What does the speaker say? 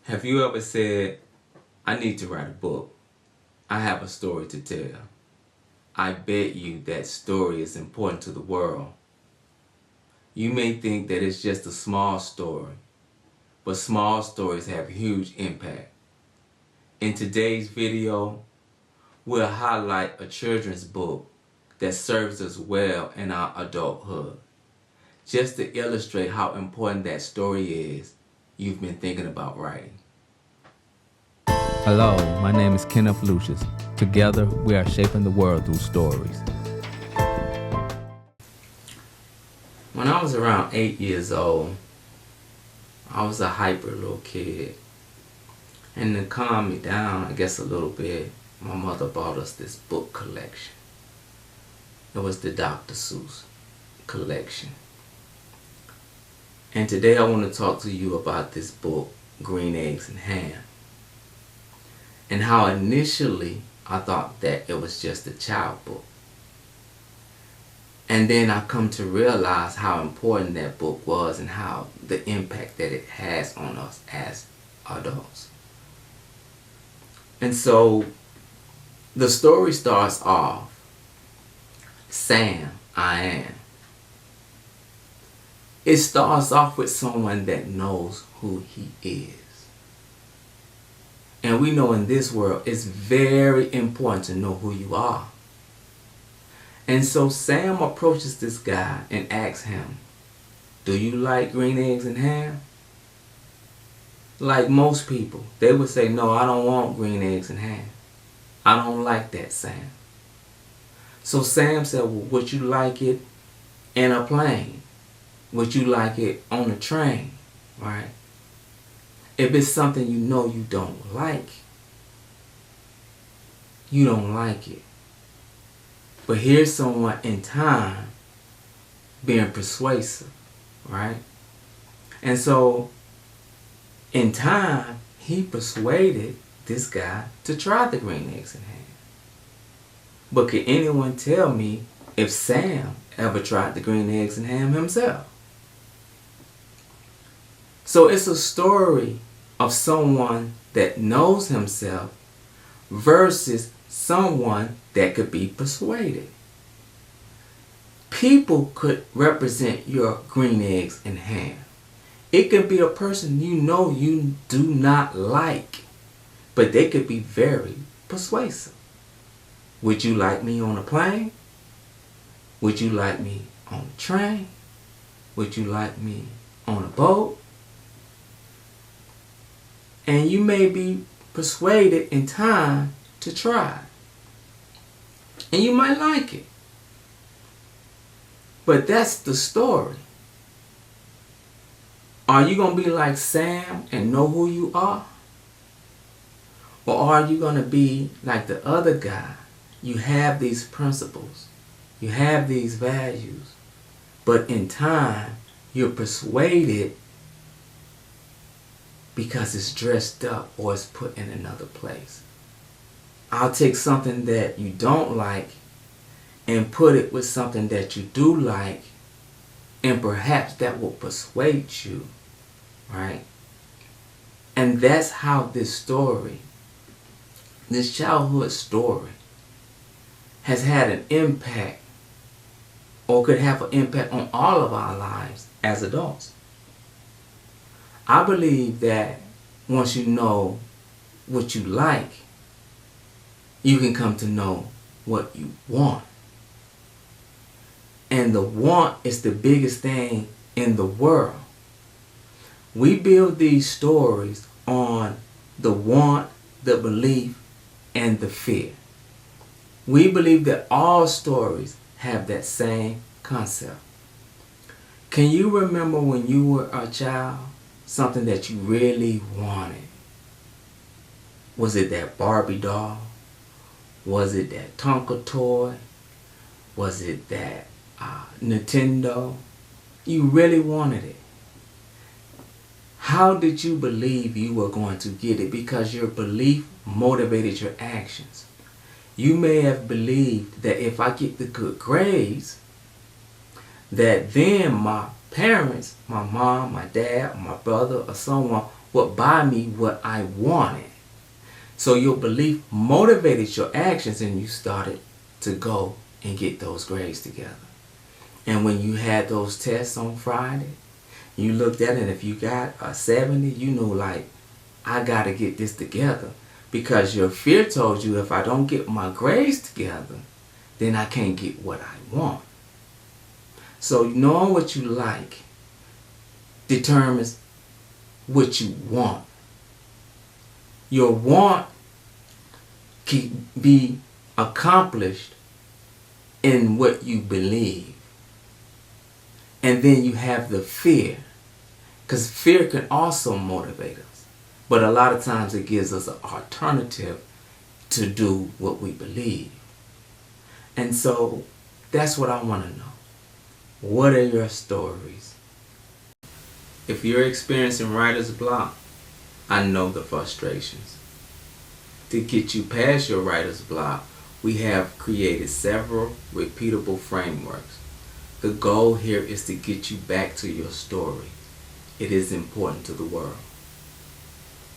Have you ever said, I need to write a book. I have a story to tell. I bet you that story is important to the world. You may think that it's just a small story, but small stories have huge impact. In today's video, we'll highlight a children's book that serves us well in our adulthood. Just to illustrate how important that story is, you've been thinking about writing. Hello, my name is Kenneth Lucius. Together, we are shaping the world through stories. When I was around 8 years old, I was a hyper little kid. And to calm me down, I guess a little bit, my mother bought us this book collection. It was the Dr. Seuss collection. And today I want to talk to you about this book, Green Eggs and Ham. And how initially I thought that it was just a child book. And then I come to realize how important that book was and how the impact that it has on us as adults. And so the story starts off, Sam, I am. It starts off with someone that knows who he is. And we know in this world, it's very important to know who you are. And so Sam approaches this guy and asks him, do you like green eggs and ham? Like most people, they would say, no, I don't want green eggs and ham. I don't like that, Sam. So Sam said, well, would you like it in a plane? Would you like it on a train, right? If it's something you know you don't like, you don't like it. But here's someone in time being persuasive, right? And so in time, he persuaded this guy to try the green eggs and ham. But can anyone tell me if Sam ever tried the green eggs and ham himself? So it's a story of someone that knows himself versus someone that could be persuaded. People could represent your green eggs and ham. It could be a person you know you do not like, but they could be very persuasive. Would you like me on a plane? Would you like me on a train? Would you like me on a boat? And you may be persuaded in time to try. And you might like it. But that's the story. Are you going to be like Sam and know who you are? Or are you going to be like the other guy? You have these principles. You have these values. But in time, you're persuaded because it's dressed up or it's put in another place. I'll take something that you don't like and put it with something that you do like, and perhaps that will persuade you, right? And that's how this story, this childhood story, has had an impact or could have an impact on all of our lives as adults. I believe that once you know what you like, you can come to know what you want. And the want is the biggest thing in the world. We build these stories on the want, the belief, and the fear. We believe that all stories have that same concept. Can you remember when you were a child? Something that you really wanted. Was it that Barbie doll? Was it that Tonka toy? Was it that Nintendo? You really wanted it. How did you believe you were going to get it? Because your belief motivated your actions. You may have believed that if I get the good grades, that then my parents, my mom, my dad, my brother, or someone would buy me what I wanted. So your belief motivated your actions, and you started to go and get those grades together. And when you had those tests on Friday, you looked at it, and if you got a 70, you know, like, I got to get this together. Because your fear told you, if I don't get my grades together, then I can't get what I want. So knowing what you like determines what you want. Your want can be accomplished in what you believe. And then you have the fear. Because fear can also motivate us. But a lot of times it gives us an alternative to do what we believe. And so that's what I want to know. What are your stories? If you're experiencing writer's block, I know the frustrations. To get you past your writer's block, we have created several repeatable frameworks. The goal here is to get you back to your story. It is important to the world.